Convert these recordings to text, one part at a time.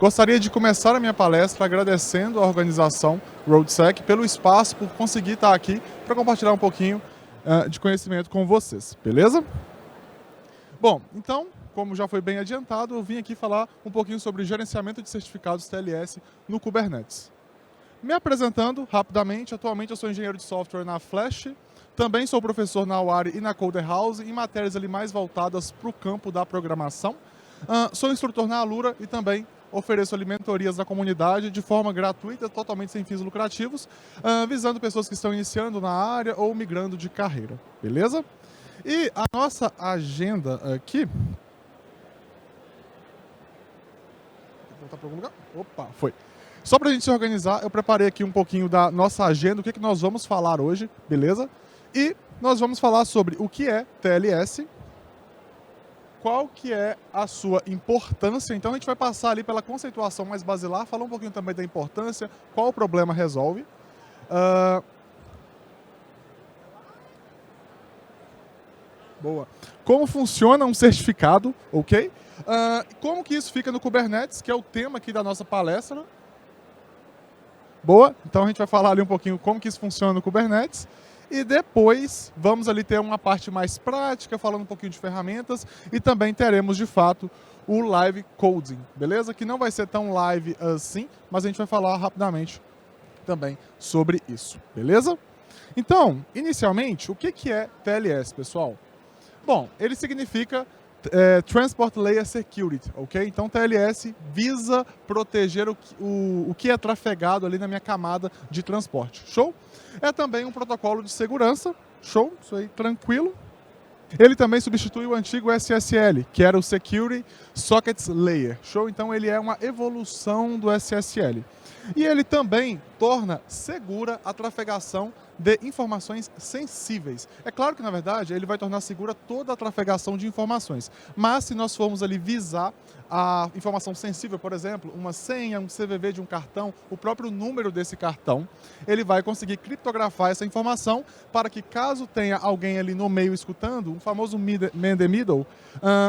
Gostaria de começar a minha palestra agradecendo a organização RoadSec pelo espaço, por conseguir estar aqui para compartilhar um pouquinho de conhecimento com vocês, beleza? Bom, então, como já foi bem adiantado, eu vim aqui falar um pouquinho sobre gerenciamento de certificados TLS no Kubernetes. Me apresentando rapidamente, atualmente eu sou engenheiro de software na Flash, também sou professor na Wari e na Coder House, em matérias ali mais voltadas para o campo da programação. Sou instrutor na Alura e também ofereço mentorias da comunidade de forma gratuita, totalmente sem fins lucrativos, visando pessoas que estão iniciando na área ou migrando de carreira, beleza? E a nossa agenda aqui... Vou voltar para algum lugar? Opa, foi. Só para a gente se organizar, eu preparei aqui um pouquinho da nossa agenda, o que nós vamos falar hoje, beleza? E nós vamos falar sobre o que é TLS, qual que é a sua importância. Então a gente vai passar ali pela conceituação mais basilar, falar um pouquinho também da importância, qual o problema resolve. Boa. Como funciona um certificado, ok? Como que isso fica no Kubernetes, que é o tema aqui da nossa palestra. Boa, então a gente vai falar ali um pouquinho como que isso funciona no Kubernetes. E depois vamos ali ter uma parte mais prática, falando um pouquinho de ferramentas. E também teremos, de fato, o live coding, beleza? Que não vai ser tão live assim, mas a gente vai falar rapidamente também sobre isso, beleza? Então, inicialmente, o que é TLS, pessoal? Bom, ele significa Transport Layer Security, ok? Então TLS visa proteger o que é trafegado ali na minha camada de transporte, show? É também um protocolo de segurança, show? Isso aí, tranquilo. Ele também substitui o antigo SSL, que era o Security Sockets Layer, show? Então ele é uma evolução do SSL. E ele também torna segura a trafegação de informações sensíveis. É claro que, na verdade, ele vai tornar segura toda a trafegação de informações. Mas se nós formos ali visar a informação sensível, por exemplo, uma senha, um CVV de um cartão, o próprio número desse cartão, ele vai conseguir criptografar essa informação para que, caso tenha alguém ali no meio escutando, um famoso man the middle,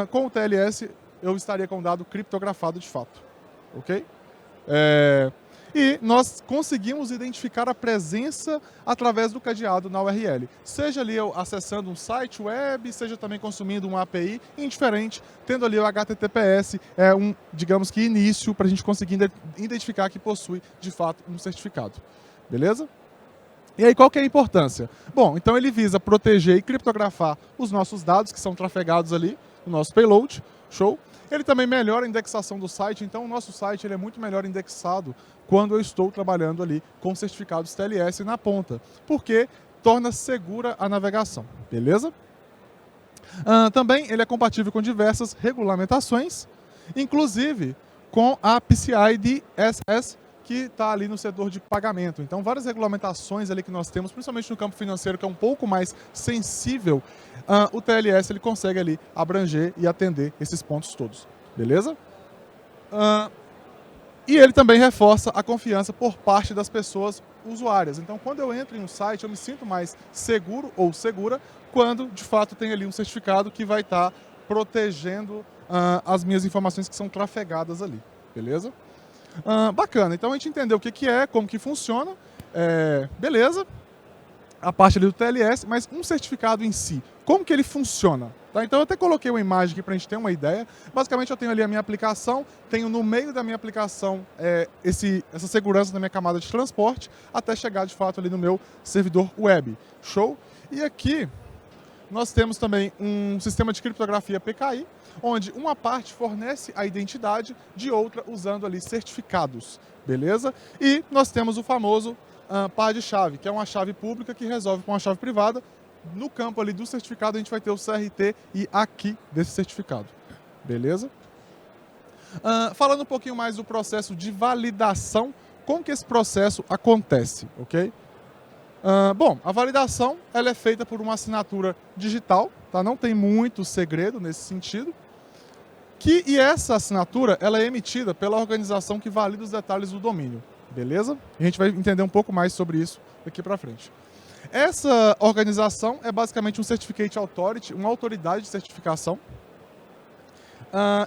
com o TLS eu estaria com o dado criptografado de fato. Ok? E nós conseguimos identificar a presença através do cadeado na URL. Seja ali eu acessando um site web, seja também consumindo uma API, indiferente, tendo ali o HTTPS, digamos que início para a gente conseguir identificar que possui, de fato, um certificado. Beleza? E aí, qual que é a importância? Bom, então ele visa proteger e criptografar os nossos dados que são trafegados ali, o nosso payload, show? Ele também melhora a indexação do site, então o nosso site ele é muito melhor indexado quando eu estou trabalhando ali com certificados TLS na ponta, porque torna segura a navegação, beleza? Também ele é compatível com diversas regulamentações, inclusive com a PCI DSS, que está ali no setor de pagamento. Então, várias regulamentações ali que nós temos, principalmente no campo financeiro, que é um pouco mais sensível, o TLS ele consegue ali abranger e atender esses pontos todos, beleza? E ele também reforça a confiança por parte das pessoas usuárias. Então, quando eu entro em um site, eu me sinto mais seguro ou segura quando, de fato, tem ali um certificado que vai estar protegendo as minhas informações que são trafegadas ali, beleza? Bacana, então a gente entendeu o que é, como que funciona, beleza, a parte ali do TLS, mas um certificado em si, como que ele funciona? Tá? Então eu até coloquei uma imagem aqui para a gente ter uma ideia. Basicamente eu tenho ali a minha aplicação, tenho no meio da minha aplicação essa segurança da minha camada de transporte, até chegar de fato ali no meu servidor web, show? E aqui nós temos também um sistema de criptografia PKI, onde uma parte fornece a identidade de outra usando ali certificados, beleza? E nós temos o famoso par de chave, que é uma chave pública que resolve com uma chave privada. No campo ali do certificado a gente vai ter o CRT e aqui desse certificado, beleza? Falando um pouquinho mais do processo de validação, como que esse processo acontece, ok? Bom, a validação ela é feita por uma assinatura digital, tá? Não tem muito segredo nesse sentido. E essa assinatura ela é emitida pela organização que valida os detalhes do domínio, beleza? E a gente vai entender um pouco mais sobre isso daqui para frente. Essa organização é basicamente um Certificate Authority, uma autoridade de certificação.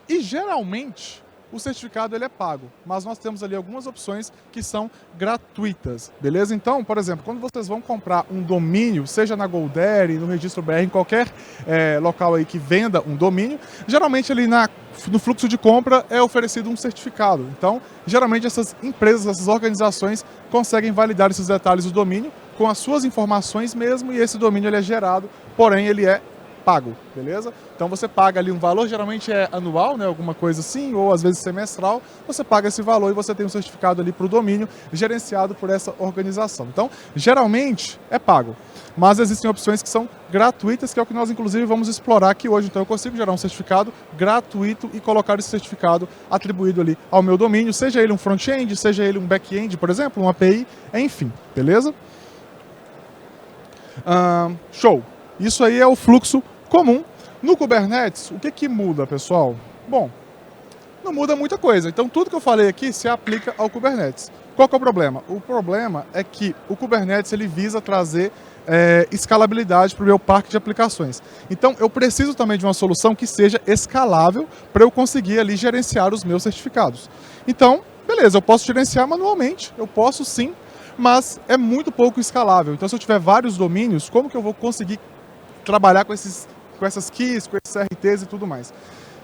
E geralmente o certificado ele é pago, mas nós temos ali algumas opções que são gratuitas, beleza? Então, por exemplo, quando vocês vão comprar um domínio, seja na GoDaddy, no Registro BR, em qualquer local aí que venda um domínio, geralmente ali no fluxo de compra é oferecido um certificado. Então, geralmente essas empresas, essas organizações conseguem validar esses detalhes do domínio com as suas informações mesmo, e esse domínio ele é gerado, porém ele é pago, beleza? Então você paga ali um valor, geralmente é anual, né, alguma coisa assim, ou às vezes semestral, você paga esse valor e você tem um certificado ali para o domínio gerenciado por essa organização. Então, geralmente é pago, mas existem opções que são gratuitas, que é o que nós inclusive vamos explorar aqui hoje. Então eu consigo gerar um certificado gratuito e colocar esse certificado atribuído ali ao meu domínio, seja ele um front-end, seja ele um back-end, por exemplo, um API, enfim, beleza? Show! Isso aí é o fluxo comum. No Kubernetes, o que muda, pessoal? Bom, não muda muita coisa. Então, tudo que eu falei aqui se aplica ao Kubernetes. Qual que é o problema? O problema é que o Kubernetes ele visa trazer escalabilidade para o meu parque de aplicações. Então, eu preciso também de uma solução que seja escalável para eu conseguir ali gerenciar os meus certificados. Então, beleza, eu posso gerenciar manualmente, eu posso sim, mas é muito pouco escalável. Então, se eu tiver vários domínios, como que eu vou conseguir trabalhar com essas keys, com esses RTs e tudo mais?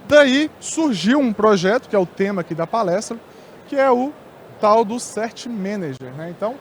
Daí surgiu um projeto, que é o tema aqui da palestra, que é o tal do Cert Manager, né? Então,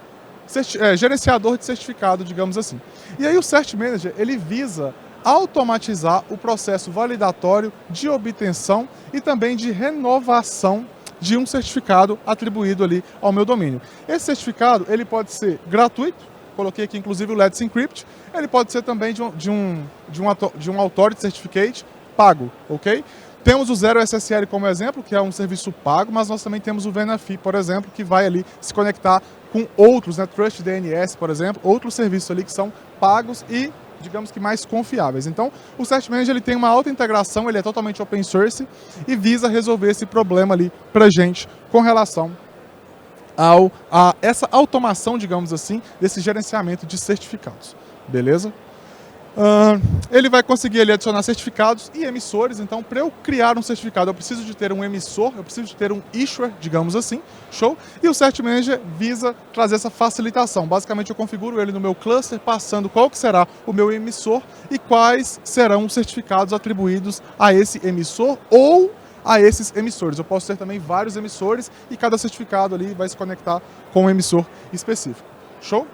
gerenciador de certificado, digamos assim. E aí o Cert Manager, ele visa automatizar o processo validatório de obtenção e também de renovação de um certificado atribuído ali ao meu domínio. Esse certificado, ele pode ser gratuito, coloquei aqui inclusive o Let's Encrypt, ele pode ser também de um Authority Certificate pago, ok? Temos o Zero SSL como exemplo, que é um serviço pago, mas nós também temos o Venafi, por exemplo, que vai ali se conectar com outros, né, Trust DNS, por exemplo, outros serviços ali que são pagos e, digamos que, mais confiáveis. Então, o Cert Manager ele tem uma alta integração, ele é totalmente open source e visa resolver esse problema ali pra gente com relação a essa automação, digamos assim, desse gerenciamento de certificados. Beleza? Ele vai conseguir ali adicionar certificados e emissores. Então, para eu criar um certificado, eu preciso de ter um emissor, eu preciso de ter um issuer, digamos assim, show? E o Cert Manager visa trazer essa facilitação. Basicamente, eu configuro ele no meu cluster, passando qual que será o meu emissor e quais serão os certificados atribuídos a esse emissor ou a esses emissores. Eu posso ter também vários emissores e cada certificado ali vai se conectar com um emissor específico. Show?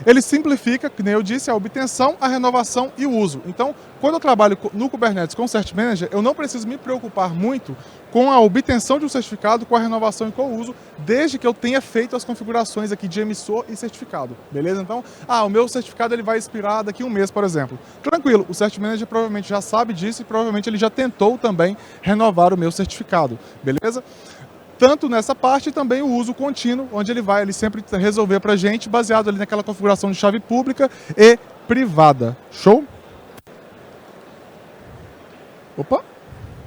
Ele simplifica, como eu disse, a obtenção, a renovação e o uso. Então, quando eu trabalho no Kubernetes com o Cert Manager, eu não preciso me preocupar muito com a obtenção de um certificado, com a renovação e com o uso, desde que eu tenha feito as configurações aqui de emissor e certificado, beleza? Então, o meu certificado ele vai expirar daqui a um mês, por exemplo. Tranquilo, o Cert Manager provavelmente já sabe disso e provavelmente ele já tentou também renovar o meu certificado, beleza? Tanto nessa parte também o uso contínuo, onde ele vai ali sempre resolver para a gente, baseado ali naquela configuração de chave pública e privada. Show? Opa,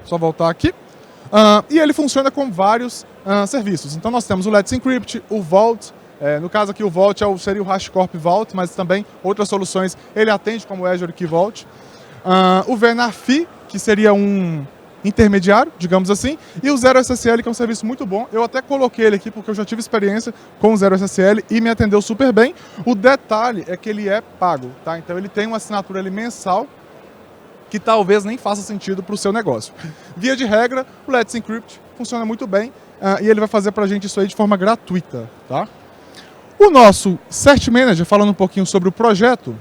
só voltar aqui. E ele funciona com vários serviços. Então nós temos o Let's Encrypt, o Vault, no caso aqui o Vault seria o HashiCorp Vault, mas também outras soluções ele atende como o Azure Key Vault. O Venafi, que seria um intermediário, digamos assim, e o Zero SSL, que é um serviço muito bom. Eu até coloquei ele aqui porque eu já tive experiência com o Zero SSL e me atendeu super bem. O detalhe é que ele é pago, tá? Então ele tem uma assinatura ali mensal que talvez nem faça sentido para o seu negócio. Via de regra, o Let's Encrypt funciona muito bem e ele vai fazer para a gente isso aí de forma gratuita, tá? O nosso Cert Manager, falando um pouquinho sobre o projeto,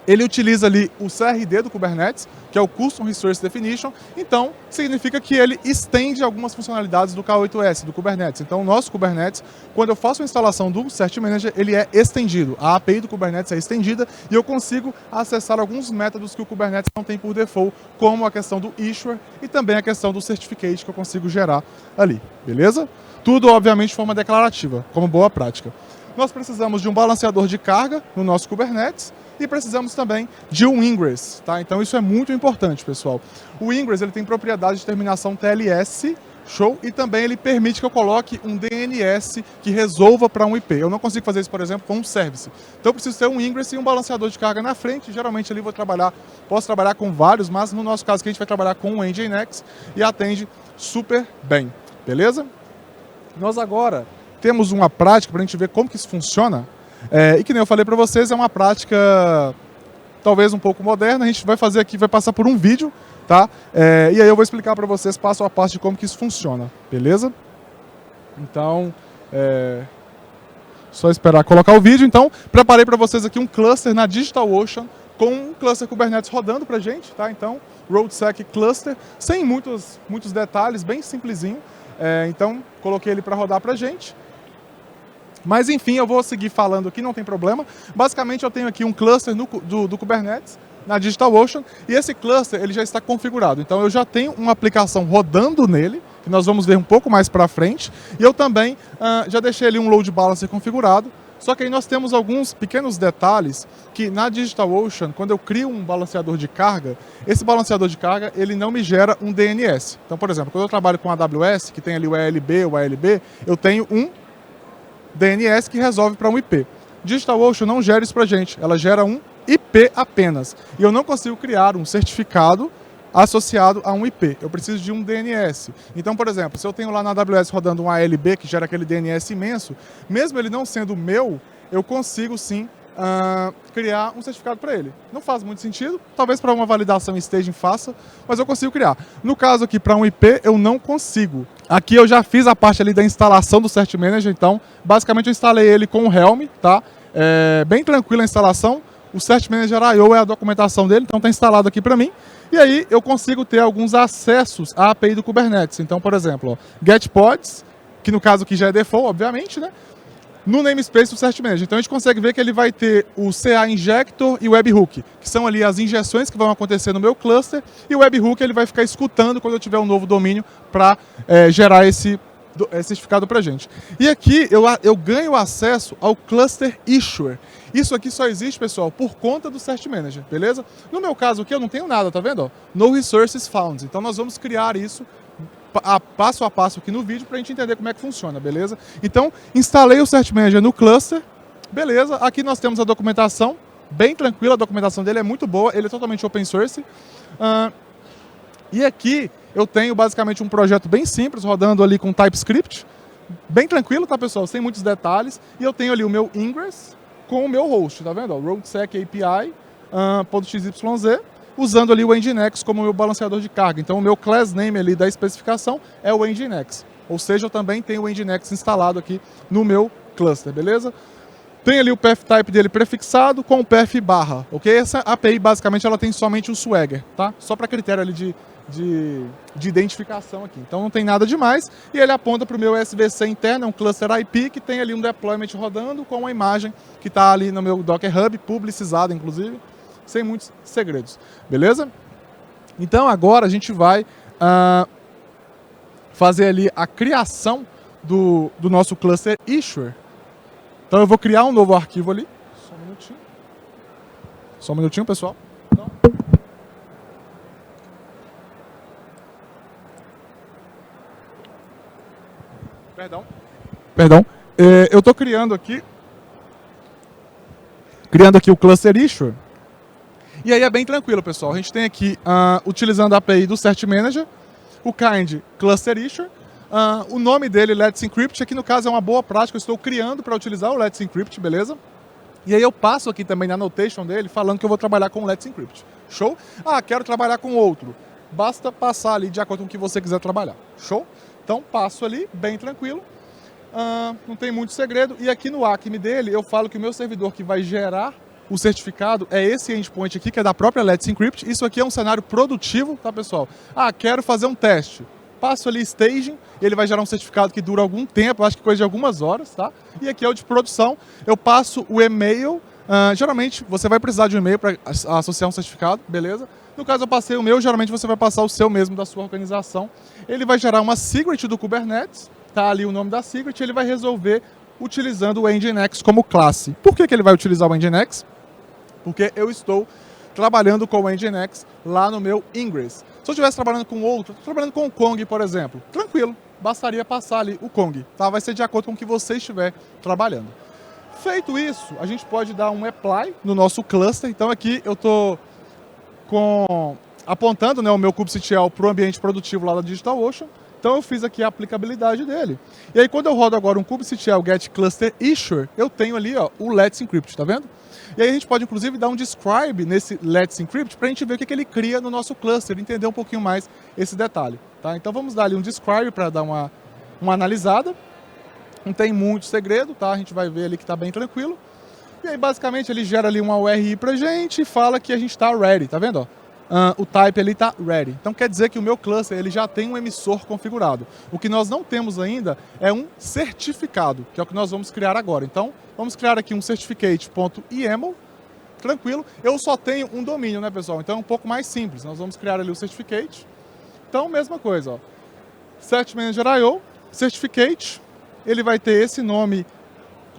ele utiliza ali o CRD do Kubernetes, que é o Custom Resource Definition, então significa que ele estende algumas funcionalidades do K8s, do Kubernetes. Então o nosso Kubernetes, quando eu faço a instalação do Cert Manager, ele é estendido. A API do Kubernetes é estendida e eu consigo acessar alguns métodos que o Kubernetes não tem por default, como a questão do issuer e também a questão do certificate que eu consigo gerar ali, beleza? Tudo, obviamente, de forma declarativa, como boa prática. Nós precisamos de um balanceador de carga no nosso Kubernetes, e precisamos também de um ingress, tá? Então isso é muito importante, pessoal. O ingress ele tem propriedade de terminação TLS, Show? E também ele permite que eu coloque um DNS que resolva para um IP. Eu não consigo fazer isso, por exemplo, com um service. Então eu preciso ter um ingress e um balanceador de carga na frente. Geralmente ali posso trabalhar com vários, mas no nosso caso aqui a gente vai trabalhar com o Nginx e atende super bem. Beleza? Nós agora temos uma prática para a gente ver como que isso funciona. E que nem eu falei para vocês, é uma prática talvez um pouco moderna. A gente vai fazer aqui, vai passar por um vídeo, tá? E aí eu vou explicar para vocês passo a passo de como que isso funciona, beleza? Então, só esperar colocar o vídeo. Então, preparei para vocês aqui um cluster na DigitalOcean com um cluster Kubernetes rodando pra gente, tá? Então, RoadSec Cluster, sem muitos detalhes, bem simplesinho. Então, coloquei ele para rodar pra gente. Mas enfim, eu vou seguir falando aqui, não tem problema. Basicamente eu tenho aqui um cluster do Kubernetes na DigitalOcean e esse cluster ele já está configurado. Então eu já tenho uma aplicação rodando nele, que nós vamos ver um pouco mais para frente. E eu também já deixei ali um load balancer configurado. Só que aí nós temos alguns pequenos detalhes que na DigitalOcean, quando eu crio um balanceador de carga, esse balanceador de carga ele não me gera um DNS. Então, por exemplo, quando eu trabalho com a AWS, que tem ali o ELB, o ALB, eu tenho um DNS que resolve para um IP. DigitalOcean não gera isso para a gente, ela gera um IP apenas. E eu não consigo criar um certificado associado a um IP. Eu preciso de um DNS. Então, por exemplo, se eu tenho lá na AWS rodando um ALB que gera aquele DNS imenso, mesmo ele não sendo meu, eu consigo sim criar um certificado para ele. Não faz muito sentido, talvez para uma validação em staging faça, mas eu consigo criar. No caso aqui, para um IP, eu não consigo. Aqui eu já fiz a parte ali da instalação do Cert Manager, então basicamente eu instalei ele com o Helm, tá? Bem tranquila a instalação. O Cert Manager I/O é a documentação dele, então está instalado aqui para mim. E aí eu consigo ter alguns acessos à API do Kubernetes. Então, por exemplo, ó, get pods, que no caso aqui já é default, obviamente, né? No namespace do Cert Manager. Então a gente consegue ver que ele vai ter o CA Injector e o Webhook, que são ali as injeções que vão acontecer no meu cluster, e o Webhook ele vai ficar escutando quando eu tiver um novo domínio para gerar esse certificado para a gente. E aqui eu ganho acesso ao Cluster Issuer. Isso aqui só existe, pessoal, por conta do Cert Manager, beleza? No meu caso aqui eu não tenho nada, tá vendo? Ó? No Resources Found. Então nós vamos criar isso passo a passo aqui no vídeo para a gente entender como é que funciona, beleza? Então, instalei o Cert Manager no cluster, beleza? Aqui nós temos a documentação, bem tranquila, a documentação dele é muito boa, ele é totalmente open source. E aqui eu tenho basicamente um projeto bem simples, rodando ali com TypeScript, bem tranquilo, tá, pessoal? Sem muitos detalhes. E eu tenho ali o meu ingress com o meu host, tá vendo? RoadSec API, .xyz, usando ali o Nginx como meu balanceador de carga. Então o meu class name ali da especificação é o Nginx. Ou seja, eu também tenho o Nginx instalado aqui no meu cluster, beleza? Tem ali o path type dele prefixado com o path barra, ok? Essa API basicamente ela tem somente o Swagger, tá? Só para critério ali de identificação aqui. Então não tem nada demais. E ele aponta para o meu SVC interno, é um cluster IP que tem ali um deployment rodando com uma imagem que está ali no meu Docker Hub, publicizada inclusive, sem muitos segredos, beleza? Então agora a gente vai fazer ali a criação do nosso cluster issuer. Então eu vou criar um novo arquivo ali. Só um minutinho, pessoal. Então. Perdão. Eu estou criando aqui o cluster issuer. E aí é bem tranquilo, pessoal. A gente tem aqui, utilizando a API do Cert Manager, o kind cluster issuer. O nome dele, Let's Encrypt, aqui no caso é uma boa prática, eu estou criando para utilizar o Let's Encrypt, beleza? E aí eu passo aqui também na notation dele, falando que eu vou trabalhar com o Let's Encrypt. Show? Quero trabalhar com outro. Basta passar ali de acordo com o que você quiser trabalhar. Show? Então passo ali, bem tranquilo. Não tem muito segredo. E aqui no ACME dele, eu falo que o meu servidor que vai gerar o certificado é esse endpoint aqui, que é da própria Let's Encrypt. Isso aqui é um cenário produtivo, tá, pessoal? Quero fazer um teste. Passo ali staging, ele vai gerar um certificado que dura algum tempo, acho que coisa de algumas horas, tá? E aqui é o de produção, eu passo o e-mail, geralmente você vai precisar de um e-mail para associar um certificado, beleza? No caso eu passei o meu, geralmente você vai passar o seu mesmo da sua organização. Ele vai gerar uma secret do Kubernetes, tá ali o nome da secret, e ele vai resolver utilizando o Nginx como classe. Por que ele vai utilizar o Nginx? Porque eu estou trabalhando com o Nginx lá no meu Ingress. Se eu estivesse trabalhando com outro, trabalhando com o Kong, por exemplo, tranquilo, bastaria passar ali o Kong, tá? Vai ser de acordo com o que você estiver trabalhando. Feito isso, a gente pode dar um apply no nosso cluster. Então aqui eu estou apontando, né, o meu kubectl para o ambiente produtivo lá da DigitalOcean. Então eu fiz aqui a aplicabilidade dele. E aí quando eu rodo agora um kubectl get cluster issuer, eu tenho ali, ó, o Let's Encrypt, tá vendo? E aí a gente pode inclusive dar um describe nesse Let's Encrypt para a gente ver o que ele cria no nosso cluster, entender um pouquinho mais esse detalhe, tá? Então vamos dar ali um describe para dar uma analisada. Não tem muito segredo, tá? A gente vai ver ali que está bem tranquilo. E aí basicamente ele gera ali uma URI pra gente e fala que a gente está ready, tá vendo? Ó? O type ali está ready. Então quer dizer que o meu cluster ele já tem um emissor configurado. O que nós não temos ainda é um certificado, que é o que nós vamos criar agora. Então vamos criar aqui um certificate.yaml, tranquilo. Eu só tenho um domínio, né, pessoal? Então é um pouco mais simples. Nós vamos criar ali o certificate. Então mesma coisa, ó. Cert Manager IO, certificate, ele vai ter esse nome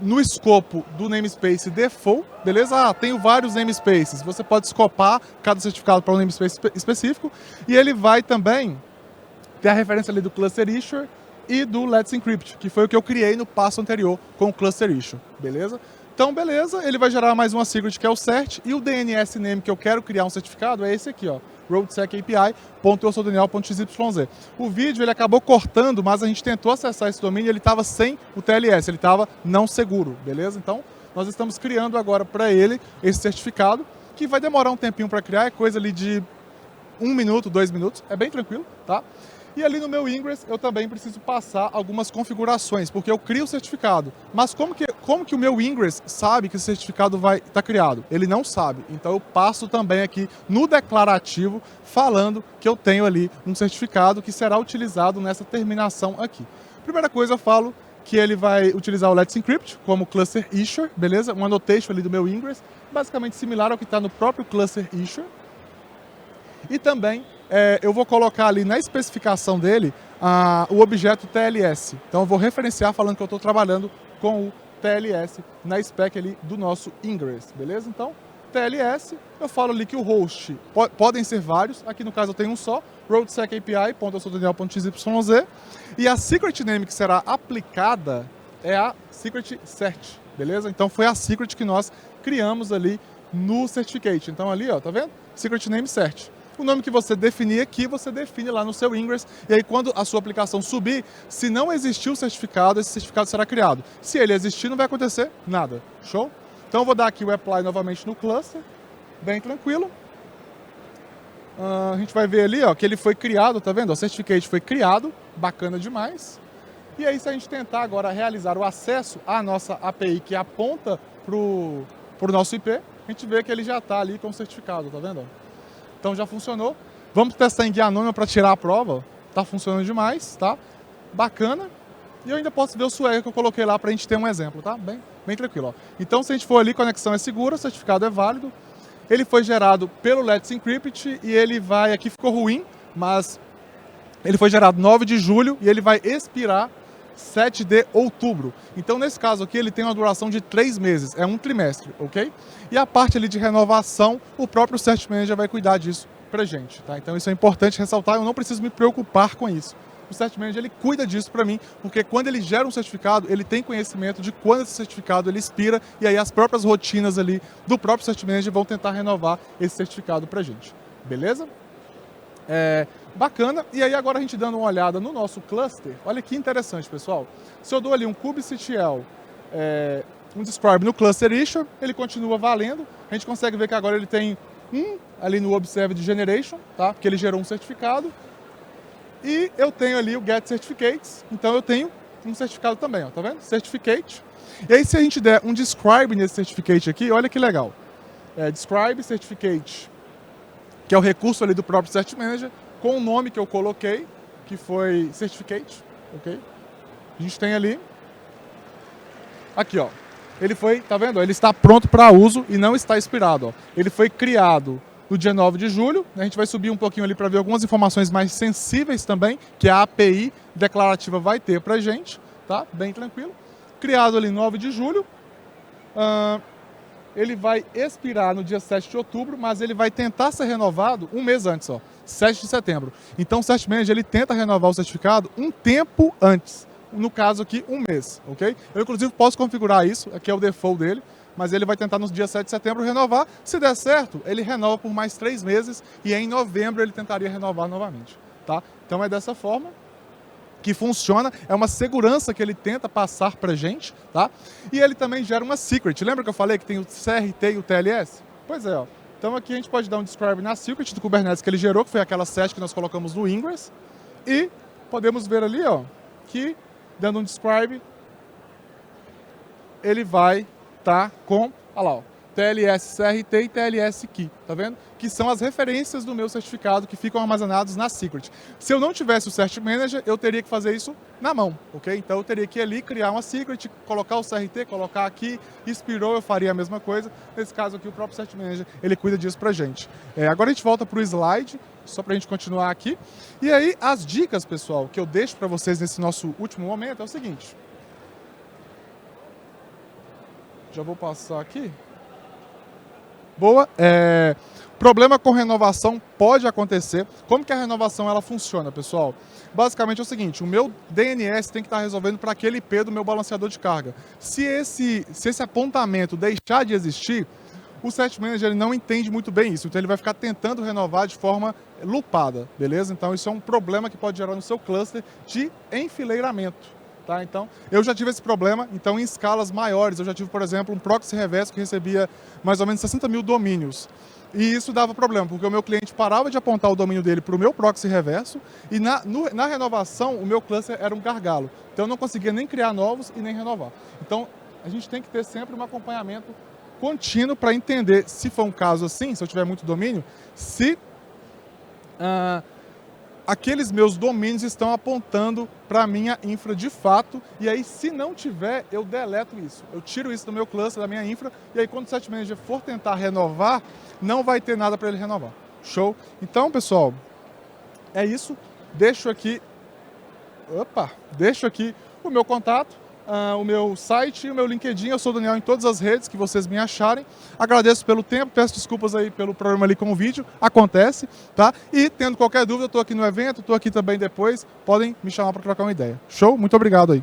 no escopo do namespace default, beleza? Tenho vários namespaces, você pode escopar cada certificado para um namespace específico, e ele vai também ter a referência ali do cluster issuer e do Let's Encrypt, que foi o que eu criei no passo anterior com o cluster issuer, beleza? Então, beleza, ele vai gerar mais uma secret que é o cert, e o DNS name que eu quero criar um certificado é esse aqui, ó, roadsecapi.eusoudaniel.xyz. O vídeo ele acabou cortando, mas a gente tentou acessar esse domínio e ele estava sem o TLS, ele estava não seguro, beleza? Então, nós estamos criando agora para ele esse certificado, que vai demorar um tempinho para criar, é coisa ali de 1 minuto, 2 minutos, é bem tranquilo, tá? E ali no meu Ingress eu também preciso passar algumas configurações, porque eu crio o certificado. Mas como que o meu Ingress sabe que o certificado vai estar criado? Ele não sabe. Então eu passo também aqui no declarativo falando que eu tenho ali um certificado que será utilizado nessa terminação aqui. Primeira coisa eu falo que ele vai utilizar o Let's Encrypt como cluster issuer, beleza? Um annotation ali do meu Ingress, basicamente similar ao que está no próprio cluster issuer. E também eu vou colocar ali na especificação dele o objeto TLS. Então eu vou referenciar falando que eu estou trabalhando com o TLS na spec ali do nosso Ingress, beleza? Então, TLS, eu falo ali que o host podem ser vários, aqui no caso eu tenho um só, roadsecapi.eusoudaniel.xyz, e a secret name que será aplicada é a secret cert, beleza? Então foi a secret que nós criamos ali no certificate. Então ali, ó, tá vendo? Secret name cert. O nome que você definir aqui, você define lá no seu Ingress, e aí quando a sua aplicação subir, se não existir o certificado, esse certificado será criado. Se ele existir, não vai acontecer nada. Show? Então eu vou dar aqui o apply novamente no cluster, bem tranquilo. A gente vai ver ali, ó, que ele foi criado, tá vendo? O certificate foi criado, bacana demais. E aí se a gente tentar agora realizar o acesso à nossa API que aponta pro nosso IP, a gente vê que ele já está ali com o certificado, tá vendo? Então já funcionou. Vamos testar em guia anônima para tirar a prova. Tá funcionando demais, tá? Bacana. E eu ainda posso ver o swag que eu coloquei lá para a gente ter um exemplo, tá? Bem tranquilo, ó. Então se a gente for ali, conexão é segura, o certificado é válido. Ele foi gerado pelo Let's Encrypt e ele vai... Aqui ficou ruim, mas ele foi gerado 9 de julho e ele vai expirar 7 de outubro. Então, nesse caso aqui, ele tem uma duração de 3 meses, é um trimestre, ok? E a parte ali de renovação, o próprio Cert Manager vai cuidar disso pra gente, tá? Então, isso é importante ressaltar, eu não preciso me preocupar com isso. O Cert Manager, ele cuida disso para mim, porque quando ele gera um certificado, ele tem conhecimento de quando esse certificado ele expira, e aí as próprias rotinas ali do próprio Cert Manager vão tentar renovar esse certificado pra gente, beleza? Bacana, e aí agora a gente dando uma olhada no nosso cluster, olha que interessante, pessoal. Se eu dou ali um kubectl, um describe no cluster issue, ele continua valendo, a gente consegue ver que agora ele tem ali no observed generation, tá? Porque ele gerou um certificado, e eu tenho ali o get certificates, então eu tenho um certificado também, ó, tá vendo? Certificate, e aí se a gente der um describe nesse certificate aqui, olha que legal, describe certificate, que é o recurso ali do próprio Cert Manager, com o nome que eu coloquei, que foi Certificate, ok? A gente tem ali, aqui ó, ele foi, tá vendo? Ele está pronto para uso e não está expirado, ó. Ele foi criado no dia 9 de julho, a gente vai subir um pouquinho ali para ver algumas informações mais sensíveis também, que a API declarativa vai ter pra gente, tá? Bem tranquilo. Criado ali 9 de julho, ele vai expirar no dia 7 de outubro, mas ele vai tentar ser renovado um mês antes, ó, 7 de setembro. Então o Certificate Manager ele tenta renovar o certificado um tempo antes, no caso aqui um mês, ok? Eu inclusive posso configurar isso, aqui é o default dele, mas ele vai tentar no dia 7 de setembro renovar. Se der certo, ele renova por mais 3 meses e em novembro ele tentaria renovar novamente, tá? Então é dessa forma que funciona, é uma segurança que ele tenta passar pra gente, tá? E ele também gera uma secret. Lembra que eu falei que tem o CRT e o TLS? Pois é, ó. Então aqui a gente pode dar um describe na secret do Kubernetes que ele gerou, que foi aquela set que nós colocamos no Ingress. E podemos ver ali, ó, que dando um describe, ele vai estar com, olha lá, ó, TLS CRT e TLS Key, tá vendo? Que são as referências do meu certificado que ficam armazenados na secret. Se eu não tivesse o Cert Manager, eu teria que fazer isso na mão, ok? Então eu teria que ir ali, criar uma secret, colocar o CRT, colocar aqui, expirou, eu faria a mesma coisa. Nesse caso aqui, o próprio Cert Manager, ele cuida disso pra gente. Agora a gente volta pro slide, só pra gente continuar aqui. E aí, as dicas, pessoal, que eu deixo pra vocês nesse nosso último momento é o seguinte. Já vou passar aqui. Boa. Problema com renovação pode acontecer. Como que a renovação ela funciona, pessoal? Basicamente é o seguinte, o meu DNS tem que estar resolvendo para aquele IP do meu balanceador de carga. Se esse apontamento deixar de existir, o Cert Manager ele não entende muito bem isso, então ele vai ficar tentando renovar de forma loopada, beleza? Então isso é um problema que pode gerar no seu cluster de enfileiramento. Tá? Então, eu já tive esse problema, então em escalas maiores, eu já tive, por exemplo, um proxy reverso que recebia mais ou menos 60 mil domínios. E isso dava problema, porque o meu cliente parava de apontar o domínio dele para o meu proxy reverso e na renovação o meu cluster era um gargalo. Então eu não conseguia nem criar novos e nem renovar. Então a gente tem que ter sempre um acompanhamento contínuo para entender, se for um caso assim, se eu tiver muito domínio, se aqueles meus domínios estão apontando para a minha infra de fato, e aí se não tiver, eu deleto isso. Eu tiro isso do meu cluster, da minha infra, e aí quando o Cert Manager for tentar renovar, não vai ter nada para ele renovar. Show? Então, pessoal, é isso. Deixo aqui o meu contato, o meu site e o meu LinkedIn. Eu sou o Daniel em todas as redes que vocês me acharem. Agradeço pelo tempo, peço desculpas aí pelo problema ali com o vídeo, acontece, tá? E tendo qualquer dúvida, eu estou aqui no evento, estou aqui também depois, podem me chamar para trocar uma ideia. Show? Muito obrigado aí.